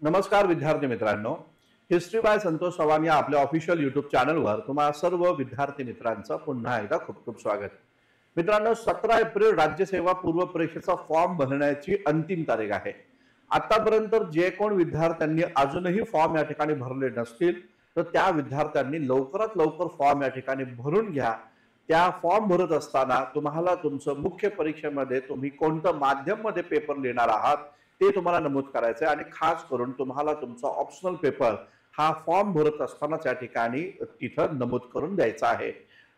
नमस्कार विद्यार्थी मित्रांनो, हिस्ट्री बाय संतोष चव्हाण या आपल्या ऑफिशियल यूट्यूब चॅनलवर तुम्हा सर्व विद्यार्थी मित्रांचं पुन्हा एकदा खूप खूप स्वागत. मित्रांनो, 17 एप्रिल राज्यसेवा पूर्व परीक्षेचा फॉर्म भरण्याची अंतिम तारीख आहे. आतापर्यंत जे कोण विद्यार्थ्यांनी अजूनही फॉर्म या ठिकाणी भरले नसतील तर त्या विद्यार्थ्यांनी लवकरात लवकर फॉर्म या ठिकाणी भरून घ्या. त्या फॉर्म भरत असताना तुम्हाला तुमचं मुख्य परीक्षेमध्ये तुम्ही कोणतं माध्यम मध्ये पेपर लिहिणार आहात ते तुम्हाला नमूद करायचं आहे आणि खास करून तुम्हाला तुमचा ऑप्शनल पेपर हा फॉर्म भरत असताना त्या ठिकाणी तिथं नमूद करून द्यायचा आहे.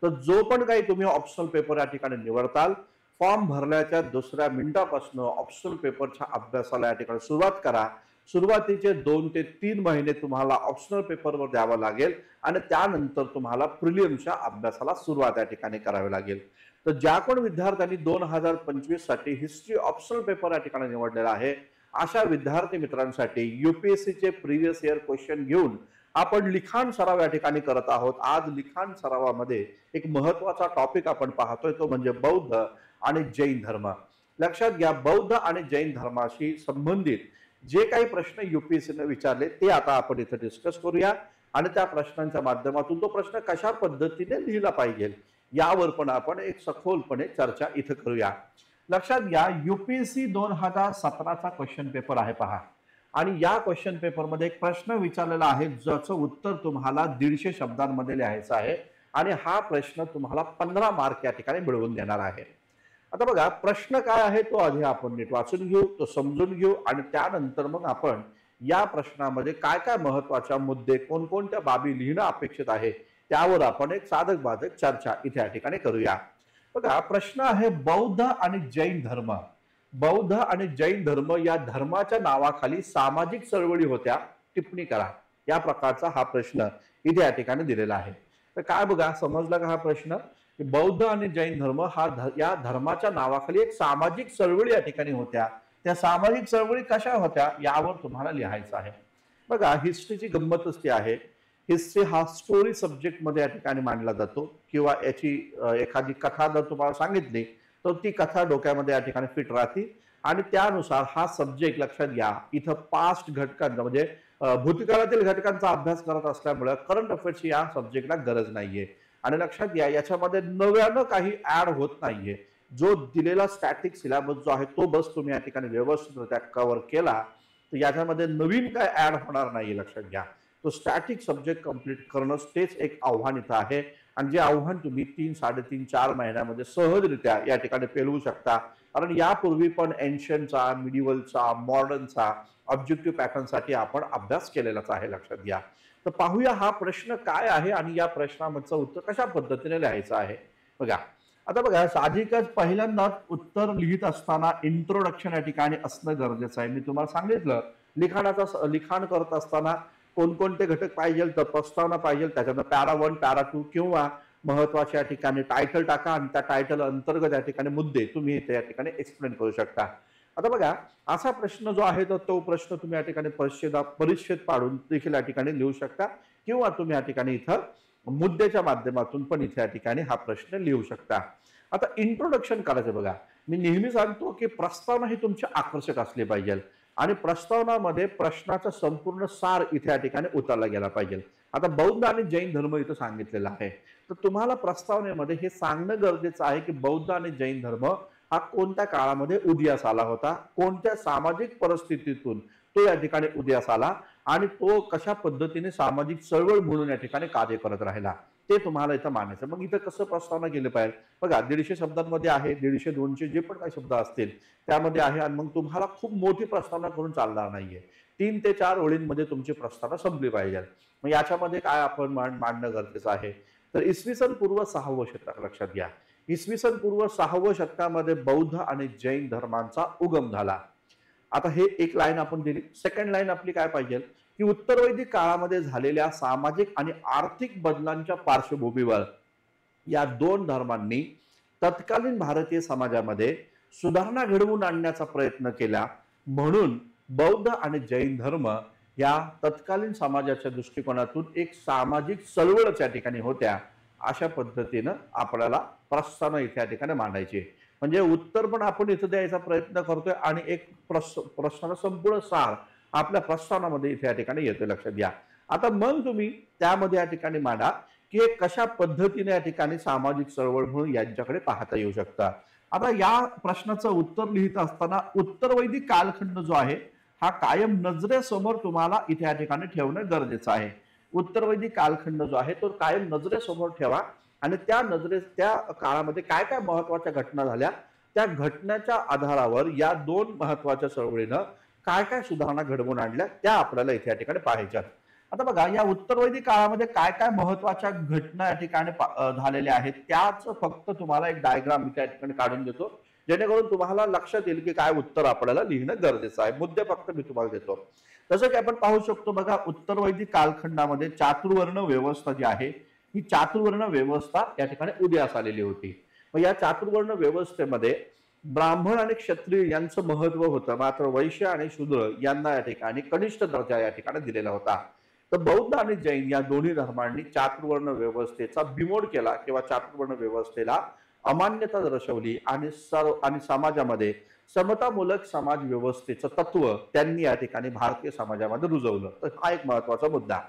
तर जो पण काही तुम्ही ऑप्शनल पेपर या ठिकाणी निवडताल, फॉर्म भरल्याच्या दुसऱ्या मिनिटापासून ऑप्शनल पेपरच्या अभ्यासाला या ठिकाणी सुरुवात करा. सुरुवातीचे 2 ते 3 महिने तुम्हाला ऑप्शनल पेपरवर द्यावं लागेल आणि त्यानंतर तुम्हाला प्रिलिम्सच्या अभ्यासाला सुरुवात या ठिकाणी करावी लागेल. तर ज्या कोण विद्यार्थ्यांनी 2025 साठी हिस्ट्री ऑप्शनल पेपर या ठिकाणी निवडलेला आहे अशा विद्यार्थी मित्रांसाठी यूपीएससी चे प्रीवियस इयर क्वेश्चन घेऊन आपण लिखाण सराव या ठिकाणी करत आहोत. आज लिखाण सरावामध्ये एक महत्त्वाचा टॉपिक आपण पाहतोय, तो म्हणजे बौद्ध आणि जैन धर्म. लक्षात घ्या, बौद्ध आणि जैन धर्माशी संबंधित जे काही प्रश्न यूपीएससीने विचारले ते आता आपण इथे डिस्कस करूया आणि त्या प्रश्नांच्या माध्यमातून तो प्रश्न कशा पद्धतीने लिहिला पाहिजे यावर पण आपण एक सखोलपणे चर्चा इथे करूया. लक्षात घ्या, यूपीएससी 2017चा क्वेश्चन पेपर आहे पहा, आणि या क्वेश्चन पेपर मध्ये एक प्रश्न विचारलेला आहे ज्याचं उत्तर तुम्हाला 150 शब्दांमध्ये लिहायचं आहे आणि हा प्रश्न तुम्हाला 15 मार्क या ठिकाणी मिळवून देणार आहे. आता बघा, प्रश्न काय आहे तो आधी आपण नीट वाचून घेऊ, तो समजून घेऊ आणि त्यानंतर मग आपण या प्रश्नामध्ये काय काय महत्त्वाचे मुद्दे, कोणकोणत्या बाबी लिहिणं अपेक्षित आहे त्यावर आपण एक साधक बाधक चर्चा इथे या ठिकाणी करूया. बघा, प्रश्न आहे बौद्ध आणि जैन धर्म. बौद्ध आणि जैन धर्म या धर्माच्या नावाखाली सामाजिक चळवळी होत्या, टिप्पणी करा. या प्रकारचा हा प्रश्न इथे या ठिकाणी दिलेला आहे. तर काय बघा, समजला का हा प्रश्न? बौद्ध आणि जैन धर्म या धर्माच्या नावाखाली एक सामाजिक चळवळी या ठिकाणी होत्या. त्या सामाजिक चळवळी कशा होत्या यावर तुम्हाला लिहायचं आहे. बघा, हिस्ट्रीची गंमतच ती आहे, हिस्ट्री हा स्टोरी सब्जेक्ट मध्ये या ठिकाणी मांडला जातो किंवा याची एखादी कथा जर तुम्हाला सांगितली तर ती कथा डोक्यामध्ये या ठिकाणी फिट राहते आणि त्यानुसार हा सब्जेक्ट, लक्षात घ्या, इथं पास्ट घटकांचा म्हणजे भूतकाळातील घटकांचा अभ्यास करत असल्यामुळे करंट अफेअर्सची या सब्जेक्टला गरज नाहीये. आणि लक्षात घ्या, याच्यामध्ये नव्यानं काही ऍड होत नाहीये. जो दिलेला स्टॅटिक सिलेबस जो आहे तो बस तुम्ही या ठिकाणी व्यवस्थितरित्या कव्हर केला तर याच्यामध्ये नवीन काय ऍड होणार नाही. लक्षात घ्या, तो स्टॅटिक सब्जेक्ट कंप्लीट करणं तेच एक आव्हान इथं आहे आणि जे आव्हान तुम्ही 3, 3.5, 4 महिन्यामध्ये सहजरित्या या ठिकाणी पेलवू शकता. कारण यापूर्वी पण एन्शियंटचा, मिडिवलचा, मॉडर्नचा ऑब्जेक्टिव्ह पॅटर्नसाठी आपण अभ्यास केलेलाच आहे. लक्षात घ्या. तर पाहूया हा प्रश्न काय आहे आणि या प्रश्नाचं उत्तर कशा पद्धतीने लिहायचं आहे. बघा, आता बघा, साहजिकच पहिल्यांदा उत्तर लिहित असताना इंट्रोडक्शन या ठिकाणी असणं गरजेचं आहे. मी तुम्हाला सांगितलं, लिखाण करत असताना कोणकोणते घटक पाहिजे तर प्रस्तावना पाहिजे, त्याच्यानं पॅरा 1, पॅरा 2 किंवा महत्वाच्या ठिकाणी टायटल टाका आणि त्या टायटल अंतर्गत या ठिकाणी मुद्दे तुम्ही इथे या ठिकाणी एक्सप्लेन करू शकता. आता बघा, असा प्रश्न जो आहे तर तो प्रश्न तुम्ही या ठिकाणी परिच्छेद पाडून देखील या ठिकाणी लिहू शकता किंवा तुम्ही या ठिकाणी इथं मुद्द्याच्या माध्यमातून पण इथे या ठिकाणी हा प्रश्न लिहू शकता. आता इंट्रोडक्शन करायचं. बघा, मी नेहमी सांगतो की प्रस्तावना ही तुमची आकर्षक असली पाहिजे आणि प्रस्तावनामध्ये प्रश्नाचा संपूर्ण सार इथे या ठिकाणी उतरला गेला पाहिजे. आता बौद्ध आणि जैन धर्म इथं सांगितलेला आहे तर तुम्हाला प्रस्तावनेमध्ये हे सांगणं गरजेचं आहे की बौद्ध आणि जैन धर्म हा कोणत्या काळामध्ये उदयास आला होता, कोणत्या सामाजिक परिस्थितीतून तो या ठिकाणी उदयास आला आणि तो कशा पद्धतीने सामाजिक चळवळ म्हणून या ठिकाणी कार्य करत राहिला ते तुम्हाला इथं मानायचं. मग इथं कसं प्रस्तावना केलं पाहिजे? बघा, 150 शब्दांमध्ये आहे, 150, 200 जे पण काही शब्द असतील त्यामध्ये आहे आणि मग तुम्हाला खूप मोठी प्रस्तावना करून चालणार नाहीये. 3 ते 4 ओळींमध्ये तुमची प्रस्तावना संपली पाहिजे. मग याच्यामध्ये काय आपण मांडणं गरजेचं आहे तर इसवी सन पूर्व 6वे शतक. लक्षात घ्या, इसवी सन पूर्व 6व्या शतकामध्ये बौद्ध आणि जैन धर्मांचा उगम झाला. आता हे एक लाईन आपण दिली. सेकंड लाईन आपली काय पाहिजे की उत्तरवैदिक काळामध्ये झालेल्या सामाजिक आणि आर्थिक बदलांच्या पार्श्वभूमीवर या दोन धर्मांनी तत्कालीन भारतीय समाजामध्ये सुधारणा घडवून आणण्याचा प्रयत्न केला, म्हणून बौद्ध आणि जैन धर्म या तत्कालीन समाजाच्या दृष्टिकोनातून एक सामाजिक चळवळच या ठिकाणी होत्या. अशा पद्धतीनं आपल्याला प्रस्तावना इथे या ठिकाणी मांडायची. म्हणजे उत्तर पण आपण इथे द्यायचा प्रयत्न करतोय आणि एक प्रश्नाचा संपूर्ण सार आपल्या प्रस्थानामध्ये इथे या ठिकाणी येते, लक्षात घ्या. आता मग तुम्ही त्यामध्ये या ठिकाणी मांडा की कशा पद्धतीने या ठिकाणी सामाजिक चळवळ म्हणून यांच्याकडे पाहता येऊ शकता. आता या प्रश्नाचं उत्तर लिहित असताना उत्तरवैदिक कालखंड जो आहे हा कायम नजरेसमोर तुम्हाला इथे या ठिकाणी ठेवणं गरजेचं आहे. उत्तरवैदिक कालखंड जो आहे तो कायम नजरेसमोर ठेवा आणि त्या काळामध्ये काय काय महत्वाच्या घटना झाल्या, त्या घटनेच्या आधारावर या दोन महत्वाच्या चळवळीनं काय काय सुधारणा घडवून आणल्या त्या आपल्याला इथे या ठिकाणी पाहायच्यात. आता बघा, या उत्तरवैदिक काळामध्ये काय काय महत्वाच्या घटना या ठिकाणी झालेल्या आहेत त्याच फक्त तुम्हाला एक डायग्राम इथे या ठिकाणी काढून देतो, जेणेकरून तुम्हाला लक्षात येईल की काय उत्तर आपल्याला लिहिणं गरजेचं आहे. मुद्दे फक्त मी तुम्हाला देतो. जसं की आपण पाहू शकतो बघा, उत्तरवैदिक कालखंडामध्ये चातुर्वर्ण व्यवस्था जी आहे ही चातुर्वर्ण व्यवस्था या ठिकाणी उदयास आलेली होती. मग या चातुर्वर्ण व्यवस्थेमध्ये ब्राह्मण आणि क्षत्रिय यांचं महत्व होतं, मात्र वैश्य आणि शूद्र यांना या ठिकाणी कनिष्ठ दर्जा या ठिकाणी दिलेला होता. तर बौद्ध आणि जैन या दोन्ही धर्मांनी चातुर्वर्ण व्यवस्थेचा बिमोड केला किंवा चातुर्वर्ण व्यवस्थेला अमान्यता दर्शवली आणि समाजामध्ये समतामूलक समाज व्यवस्थेचं तत्व त्यांनी या ठिकाणी भारतीय समाजामध्ये रुजवलं. तर हा एक महत्वाचा मुद्दा.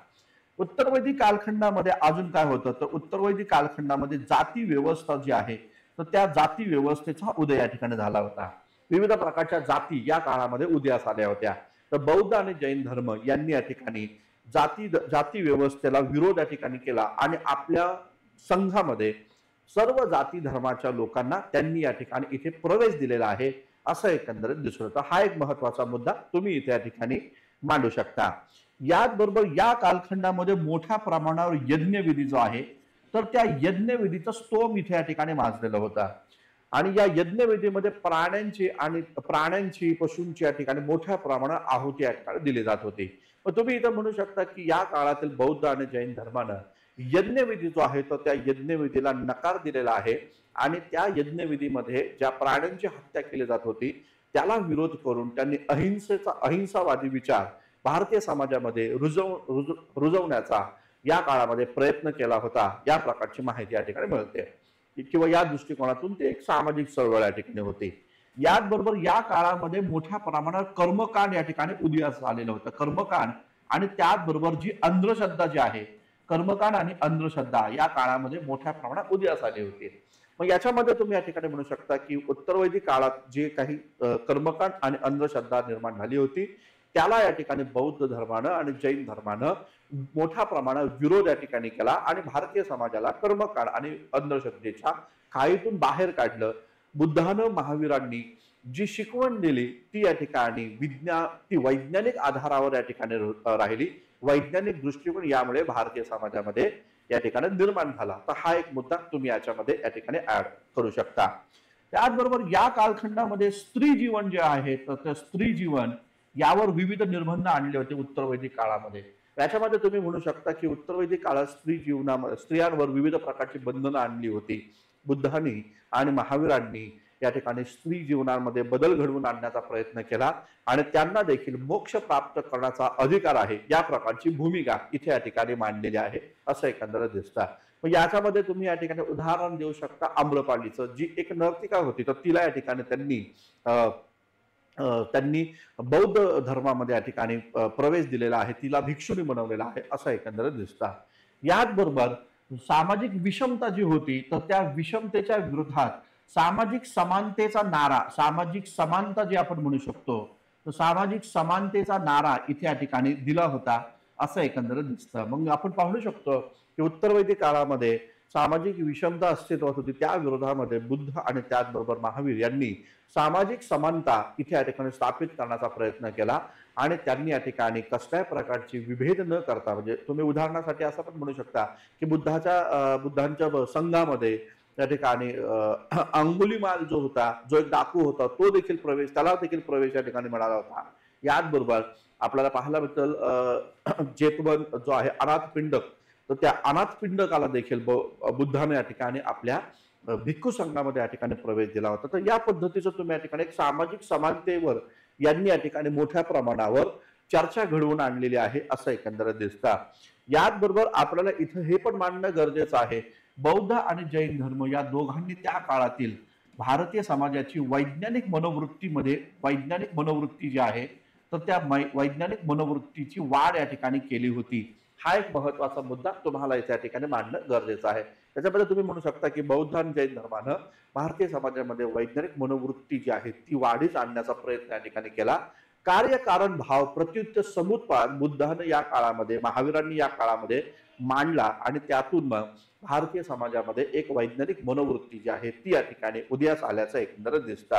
उत्तरवैदिक कालखंडामध्ये अजून काय होतं, तर उत्तरवैदिक कालखंडामध्ये जाती व्यवस्था जी आहे तर त्या जाती व्यवस्थेचा उदय या ठिकाणी झाला होता. विविध प्रकारच्या जाती या काळामध्ये उदयास आल्या होत्या. तर बौद्ध आणि जैन धर्म यांनी या ठिकाणी जाती व्यवस्थेला विरोध या ठिकाणी केला आणि आपल्या संघामध्ये सर्व जाती धर्माच्या लोकांना त्यांनी या ठिकाणी इथे प्रवेश दिलेला आहे, असं एकंदरीत दिसून येतं. हा एक महत्वाचा मुद्दा तुम्ही इथे या ठिकाणी मांडू शकता. याचबरोबर या कालखंडामध्ये मोठ्या प्रमाणावर यज्ञविधी जो आहे तर त्या यज्ञविधीचा स्तोम इथे या ठिकाणी माजलेला होता आणि या यज्ञविधीमध्ये प्राण्यांची पशूंची या ठिकाणी मोठ्या प्रमाणात आहुती या ठिकाणी दिली जात होती. मग तुम्ही इथं म्हणू शकता की या काळातील बौद्ध आणि जैन धर्मानं यज्ञविधी जो आहे तो त्या यज्ञविधीला नकार दिलेला आहे आणि त्या यज्ञविधीमध्ये ज्या प्राण्यांची हत्या केली जात होती त्याला विरोध करून त्यांनी अहिंसावादी विचार भारतीय समाजामध्ये रुजवण्याचा या काळामध्ये प्रयत्न केला होता, या प्रकारची माहिती या ठिकाणी मिळते किंवा या दृष्टिकोनातून ते एक सामाजिक चळवळ या ठिकाणी होती. याचबरोबर या काळामध्ये मोठ्या प्रमाणात कर्मकांड या ठिकाणी उदयास आलेलं होतं. कर्मकांड आणि त्याचबरोबर जी अंधश्रद्धा जी आहे, कर्मकांड आणि अंधश्रद्धा या काळामध्ये मोठ्या प्रमाणात उदयास आली होती. मग याच्यामध्ये तुम्ही या ठिकाणी म्हणू शकता की उत्तरवैदिक काळात जे काही कर्मकांड आणि अंधश्रद्धा निर्माण झाली होती त्याला या ठिकाणी बौद्ध धर्मानं आणि जैन धर्मानं मोठ्या प्रमाणात विरोध या ठिकाणी केला आणि भारतीय समाजाला कर्मकांड आणि अंधश्रद्धेच्या खाईतून बाहेर काढलं. बुद्धानं महावीरांनी जी शिकवण दिली ती या ठिकाणी ती वैज्ञानिक आधारावर या ठिकाणी राहिली. वैज्ञानिक दृष्टिकोन यामुळे भारतीय समाजामध्ये या ठिकाणी निर्माण झाला. तर हा एक मुद्दा तुम्ही याच्यामध्ये या ठिकाणी ऍड करू शकता. त्याचबरोबर या कालखंडामध्ये स्त्री जीवन जे आहे तर त्या स्त्री जीवन यावर विविध निर्बंध आणले होते उत्तरवैदिक काळामध्ये. याच्यामध्ये तुम्ही म्हणू शकता की उत्तरवैदिक काळात स्त्रियांवर विविध प्रकारची बंधनं आणली होती. बुद्धांनी आणि महावीरांनी या ठिकाणी स्त्री जीवनामध्ये बदल घडवून आणण्याचा प्रयत्न केला आणि त्यांना देखील मोक्ष प्राप्त करण्याचा अधिकार आहे या प्रकारची भूमिका इथे या ठिकाणी मांडलेली आहे, असं एकंदरीत दिसतं. मग याच्यामध्ये तुम्ही या ठिकाणी उदाहरण देऊ शकता आम्रपालीचं, जी एक नर्तिका होती तर तिला या ठिकाणी त्यांनी बौद्ध धर्मामध्ये या ठिकाणी प्रवेश दिलेला आहे, तिला भिक्षुणी बनवलेला आहे, असं एकंदरीत दिसतं. याचबरोबर सामाजिक विषमता जी होती तर त्या विषमतेच्या विरोधात सामाजिक समानतेचा नारा, सामाजिक समानता जी आपण म्हणू शकतो तर सामाजिक समानतेचा नारा इथे या ठिकाणी दिला होता, असं एकंदरीत दिसतं. मग आपण पाहू शकतो की उत्तरवैदिक काळामध्ये सामाजिक विषमता अस्तित्वात होती, त्या विरोधामध्ये बुद्ध आणि त्याचबरोबर महावीर यांनी सामाजिक समानता इथे या ठिकाणी स्थापित करण्याचा प्रयत्न केला आणि त्यांनी या ठिकाणी कसल्याही प्रकारची विभेद न करता, म्हणजे तुम्ही उदाहरणासाठी असं पण म्हणू शकता की बुद्धांच्या संघामध्ये त्या ठिकाणी अंगुलीमाल जो होता, जो एक डाकू होता, त्याला देखील प्रवेश या ठिकाणी मिळाला होता. याचबरोबर आपल्याला पाहायला भेटल जेतवन जो आहे अनाथपिंडक, तर त्या अनाथपिंडकाला देखील बुद्धाने या ठिकाणी आपल्या भिक्खू संघामध्ये या ठिकाणी प्रवेश दिला होता. तर या पद्धतीचं तुम्ही या ठिकाणी एक सामाजिक समानतेवर यांनी या ठिकाणी मोठ्या प्रमाणावर चर्चा घडवून आणलेली आहे, असं एकंदरीत दिसतं. याचबरोबर आपल्याला इथं हे पण मांडणं गरजेचं आहे, बौद्ध आणि जैन धर्म या दोघांनी त्या काळातील भारतीय समाजाची वैज्ञानिक मनोवृत्ती जी आहे तर त्या वैज्ञानिक मनोवृत्तीची वाढ या ठिकाणी केली होती. हा एक महत्वाचा मुद्दा तुम्हाला या ठिकाणी मांडणं गरजेचं आहे. त्याच्यामध्ये तुम्ही म्हणू शकता की बौद्ध आणि जैन धर्मानं भारतीय समाजामध्ये वैज्ञानिक मनोवृत्ती जी आहे ती वाढीस आणण्याचा प्रयत्न या ठिकाणी केला. कार्यकारण भाव प्रत्युत्तर समुत्पाद बुद्धानं या काळामध्ये, महावीरांनी या काळामध्ये मांडला आणि त्यातून मग भारतीय समाजामध्ये एक वैज्ञानिक मनोवृत्ती जी आहे ती या ठिकाणी उदयास आल्याचं एकंदर दिसतं.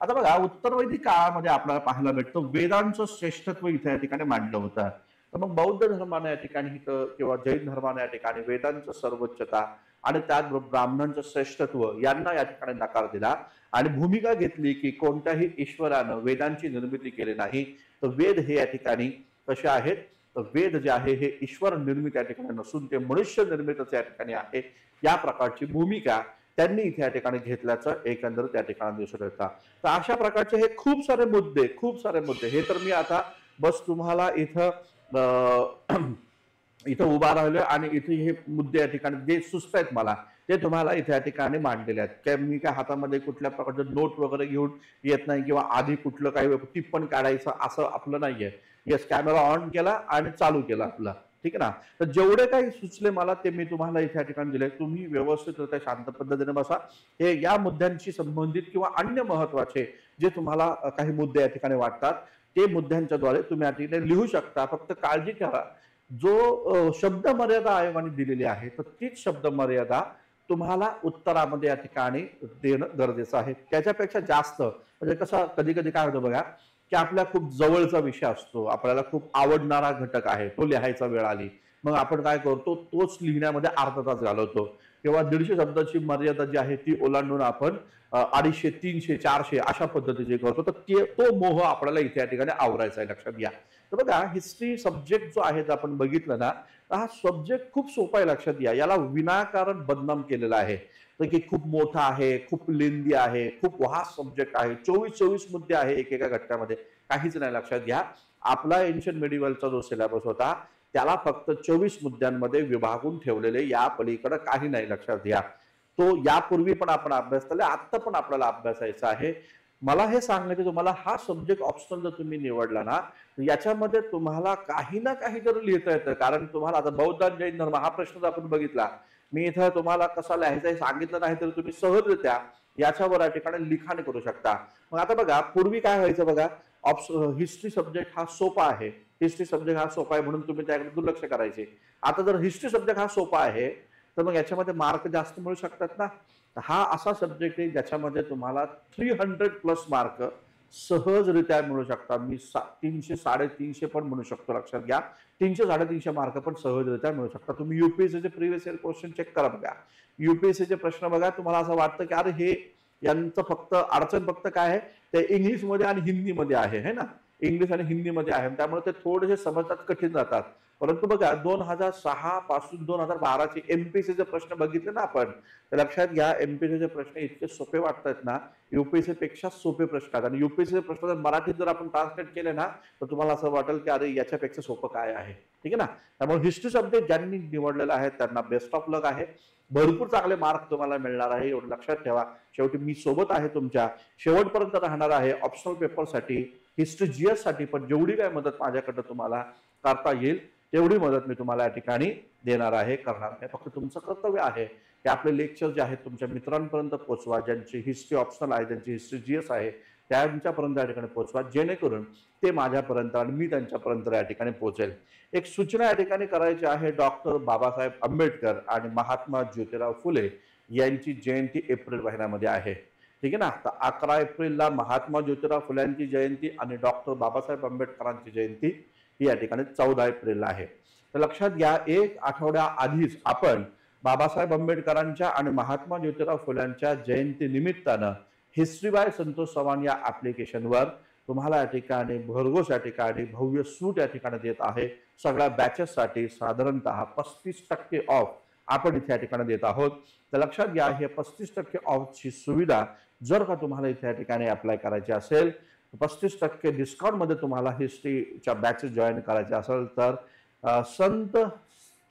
आता बघा, उत्तरवैदिक काळामध्ये आपल्याला पाहायला भेटतं वेदांचं श्रेष्ठत्व इथे या ठिकाणी मांडलं होतं. तर मग बौद्ध धर्माने या ठिकाणी किंवा जैन धर्माने या ठिकाणी वेदांचं सर्वोच्चता आणि त्याचबरोबर ब्राह्मणांचं श्रेष्ठत्व यांना या ठिकाणी नकार दिला आणि भूमिका घेतली की कोणत्याही ईश्वरानं वेदांची निर्मिती केली नाही, तर वेद हे या ठिकाणी कसे आहेत, तर वेद जे आहे हे ईश्वर निर्मित या ठिकाणी नसून ते मनुष्य निर्मितच या ठिकाणी आहे. या प्रकारची भूमिका त्यांनी इथे या ठिकाणी घेतल्याचं एकंदर त्या ठिकाणी दिसून येतं. तर अशा प्रकारचे हे खूप सारे मुद्दे हे तर मी आता बस तुम्हाला इथं इथं उभा राहिलोय आणि इथे हे मुद्दे या ठिकाणी जे सुचत आहेत मला ते तुम्हाला इथे या ठिकाणी मांडलेले आहेत. काय मी काय हातामध्ये कुठल्या प्रकारचं नोट वगैरे घेऊन येत नाही किंवा आधी कुठलं काही टिप्पण काढायचं असं आपलं नाहीये. येस, कॅमेरा ऑन केला आणि चालू केला आपला, ठीक आहे ना. तर जेवढे काही सुचले मला ते मी तुम्हाला इथे या ठिकाणी दिले. तुम्ही व्यवस्थितरित्या शांत पद्धतीने बसा. हे या मुद्द्यांशी संबंधित किंवा अन्य महत्वाचे जे तुम्हाला काही मुद्दे या ठिकाणी वाटतात ते मुद्द्यांच्या द्वारे तुम्ही या ठिकाणी लिहू शकता. फक्त काळजी करा, जो शब्द मर्यादा आयोगाने दिलेली आहे तर तीच शब्द मर्यादा तुम्हाला उत्तरामध्ये या ठिकाणी देणं गरजेचं आहे. त्याच्यापेक्षा जास्त म्हणजे कसं कधी कधी काय होतं बघा की आपल्या खूप जवळचा विषय असतो, आपल्याला खूप आवडणारा घटक आहे, तो लिहायचा वेळ आली, मग आपण काय करतो तोच लिहिण्यामध्ये अर्धा तास घालवतो किंवा 150 शब्दाची मर्यादा जी आहे ती ओलांडून आपण 250, 300, 400 अशा पद्धतीचे करतो. तर तो मोह आपल्याला इथे या ठिकाणी आवरायचा आहे, लक्षात घ्या. तर बघा, हिस्ट्री सब्जेक्ट जो आहे आपण बघितलं ना तर हा सब्जेक्ट खूप सोपा आहे, लक्षात घ्या. याला विनाकारण बदनाम केलेला आहे तर की खूप मोठा आहे, खूप लेंदी आहे, खूप वास्ट सब्जेक्ट आहे, 24 मुद्दे आहे एकेका घटकामध्ये. काहीच नाही, लक्षात घ्या. आपला एन्शियंट मेडिव्हलचा जो सिलेबस होता त्याला फक्त 24 मुद्द्यांमध्ये विभागून ठेवलेले, या पलीकडे काही नाही, लक्षात घ्या. तो यापूर्वी पण आपण अभ्यास केला, आता पण आपल्याला अभ्यासायचा आहे. मला हे सांगलं की तुम्हाला हा सब्जेक्ट ऑप्शनल जर तुम्ही निवडला ना याच्यामध्ये तुम्हाला काही ना काही जर लिहिता येतं. कारण तुम्हाला आता बौद्ध आणि जैन धर्म हा प्रश्न जर आपण बघितला, मी इथं तुम्हाला कसा लिहायचं सांगितलं नाही तर तुम्ही सहजरित्या याच्यावर या ठिकाणी लिखाण करू शकता. मग आता बघा, पूर्वी काय व्हायचं बघा, हिस्ट्री सब्जेक्ट हा सोपा आहे, हिस्ट्री सब्जेक्ट हा सोपा आहे म्हणून तुम्ही त्याकडे दुर्लक्ष करायचे. आता जर हिस्ट्री सब्जेक्ट हा सोपा आहे तर मग याच्यामध्ये मार्क जास्त मिळू शकतात ना. हा असा सब्जेक्ट आहे ज्याच्यामध्ये तुम्हाला 300+ मार्क सहजरित्या मिळू शकतात. मी 300, 350 पण म्हणू शकतो, लक्षात घ्या. 300, 350 मार्क पण सहजरित्या मिळू शकतात. तुम्ही युपीएससीचे प्रिव्हियस इयर क्वेश्चन चेक करा बघा. युपीएससीचे प्रश्न बघा, तुम्हाला असं वाटतं की अरे हे यांचं फक्त अडचण फक्त काय आहे, ते इंग्लिशमध्ये आणि हिंदीमध्ये आहे ना, इंग्लिश आणि हिंदीमध्ये आहे, त्यामुळे ते थोडेसे समजतात, कठीण जातात. परंतु बघा 2006 पासून 2012चे एमपीएससीचे प्रश्न बघितले ना आपण, तर लक्षात घ्या एमपीएससीचे प्रश्न इतके सोपे वाटतात ना, युपीएससी पेक्षा सोपे प्रश्न आहेत. आणि युपीएससीचे प्रश्न जर मराठीत जर आपण ट्रान्सलेट केले ना तर तुम्हाला असं वाटेल की अरे याच्यापेक्षा सोपं काय आहे, ठीक आहे ना. त्यामुळे हिस्ट्री सब्जेक्ट ज्यांनी निवडलेला आहे त्यांना बेस्ट ऑफ लक आहे. भरपूर चांगले मार्क तुम्हाला मिळणार आहे, एवढं लक्षात ठेवा. शेवटी मी सोबत आहे तुमच्या, शेवटपर्यंत राहणार आहे ऑप्शनल पेपरसाठी, हिस्ट्री जीएस साठी. पण जेवढी काय मदत माझ्याकडनं तुम्हाला करता येईल तेवढी मदत मी तुम्हाला या ठिकाणी देणार आहे, करणार आहे. फक्त तुमचं कर्तव्य आहे की आपले लेक्चर जे आहेत तुमच्या मित्रांपर्यंत पोहोचवा, ज्यांची हिस्ट्री ऑप्शनल आहे, ज्यांची हिस्ट्री जीएस आहे त्यांच्यापर्यंत या ठिकाणी पोहोचवा, जेणेकरून ते माझ्यापर्यंत आणि मी त्यांच्यापर्यंत या ठिकाणी पोहोचेल. एक सूचना या ठिकाणी करायची आहे. डॉक्टर बाबासाहेब आंबेडकर आणि महात्मा ज्योतिराव फुले यांची जयंती एप्रिल महिन्यामध्ये आहे, ठीक आहे ना. तर 11 एप्रिलला महात्मा ज्योतिराव फुल्यांची जयंती आणि डॉक्टर बाबासाहेब आंबेडकरांची जयंती ही या ठिकाणी 14 एप्रिलला आहे. तर लक्षात घ्या, एक आठवड्या आधीच आपण बाबासाहेब आंबेडकरांच्या आणि महात्मा ज्योतिराव फुल्यांच्या जयंती निमित्तानं हिस्ट्री बाय संतोष चव्हाण या ऍप्लिकेशनवर तुम्हाला या ठिकाणी भरघोस या ठिकाणी भव्य सूट या ठिकाणी देत आहे. सगळ्या बॅचेससाठी साधारणतः 35% ऑफ आपण इथे या ठिकाणी देत आहोत. तर लक्षात घ्या, हे 35% ऑफची सुविधा जर का तुम्हाला इथे या ठिकाणी अप्लाय करायची असेल, 35% डिस्काउंट मध्ये तुम्हाला हिस्ट्रीच्या बॅचेस जॉईन करायचे असेल तर संत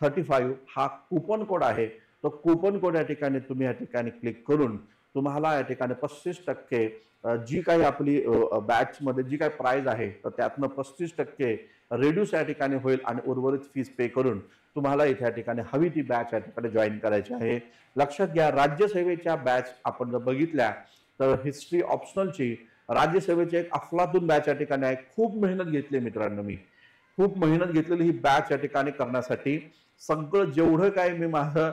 35 हा कुपन कोड आहे. तो कुपन कोड या ठिकाणी तुम्ही या ठिकाणी क्लिक करून तुम्हाला या ठिकाणी 35% जी काही आपली बॅच मध्ये जी काही प्राइस आहे तर त्यातनं 35% रेड्यूस या ठिकाणी होईल आणि उर्वरित फीस पे करून तुम्हाला इथे या ठिकाणी हवी ती बॅच या ठिकाणी जॉईन करायची आहे. लक्षात घ्या, राज्यसेवेच्या बॅच आपण जर बघितल्या तर हिस्ट्री ऑप्शनलची राज्यसेवेची एक अफलातून बॅच या ठिकाणी आहे. खूप मेहनत घेतली मित्रांनो, मी खूप मेहनत घेतलेली ही बॅच या ठिकाणी करण्यासाठी. सगळं जेवढं काही मी माझं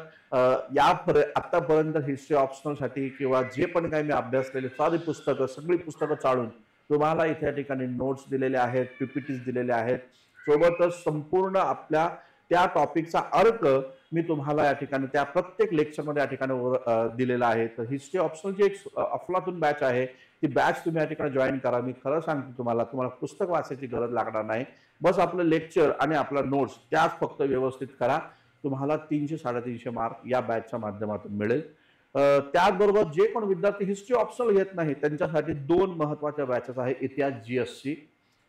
आतापर्यंत हिस्ट्री ऑप्शनलसाठी किंवा जे पण काही मी अभ्यासलेले सारी पुस्तकं, सगळी पुस्तकं चाळून तुम्हाला इथे या ठिकाणी नोट्स दिलेले आहेत, पीपीटीज दिलेले आहेत. सोबतच संपूर्ण आपल्या त्या टॉपिकचा अर्थ मी तुम्हाला या ठिकाणी त्या प्रत्येक लेक्चरमध्ये या ठिकाणी दिलेला आहे. तर हिस्ट्री ऑप्शनलची एक अफलातून बॅच आहे, ती बॅच तुम्ही या ठिकाणी जॉईन करा. मी खरं सांगतो तुम्हाला, तुम्हाला पुस्तक वाचायची गरज लागणार नाही. बस आपलं लेक्चर आणि आपला नोट्स त्याच फक्त व्यवस्थित करा. तुम्हाला 300-350 मार्क या बॅचच्या माध्यमातून मिळेल. त्याचबरोबर जे पण विद्यार्थी हिस्ट्री ऑप्शनल घेत नाही त्यांच्यासाठी 2 महत्वाच्या बॅचेस आहे, इतिहास जीएसची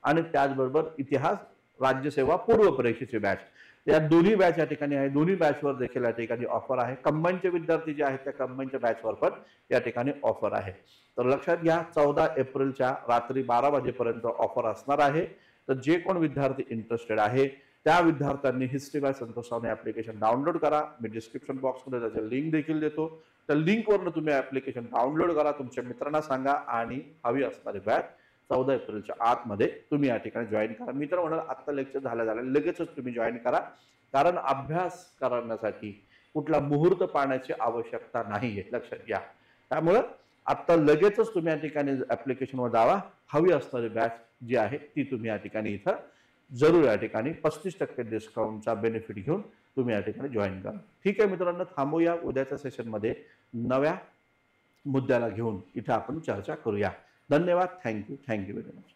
आणि त्याचबरोबर इतिहास राज्यसेवा पूर्व परीक्षेची बॅच. या दोन्ही बॅच या ठिकाणी आहे. दोन्ही बॅचवर देखील या ठिकाणी ऑफर आहे. कंबाईनचे विद्यार्थी जे आहेत त्या कंबाईनच्या बॅचवर पण या ठिकाणी ऑफर आहे. तर लक्षात घ्या, 14 एप्रिलच्या रात्री 12 वाजेपर्यंत ऑफर असणार आहे. तर जे कोण विद्यार्थी इंटरेस्टेड आहे त्या विद्यार्थ्यांनी history by Santosh Savne application download करा. मी डिस्क्रिप्शन बॉक्समध्ये त्याचे लिंक देखील देतो. त्या लिंकवरून तुम्ही ऍप्लिकेशन डाउनलोड करा, तुमच्या मित्रांना सांगा आणि हवी असणारी बॅच 14 एप्रिलच्या आतमध्ये तुम्ही या ठिकाणी जॉईन करा. मी तर म्हणाल आत्ता लेक्चर झाल्या लगेचच तुम्ही जॉईन करा, कारण अभ्यास करण्यासाठी कुठला मुहूर्त पाळण्याची आवश्यकता नाहीये, लक्षात घ्या. त्यामुळे आता लगेचच तुम्ही या ठिकाणी ऍप्लिकेशनवर जावा. हवी असणारी बॅच जी आहे ती तुम्ही या ठिकाणी इथं जरूर या ठिकाणी 35% डिस्काउंटचा बेनिफिट घेऊन तुम्ही या ठिकाणी जॉईन करा. ठीक आहे मित्रांनो, थांबूया. उद्याच्या सेशनमध्ये नव्या मुद्द्याला घेऊन इथे आपण चर्चा करूया. धन्यवाद. Thank you very much.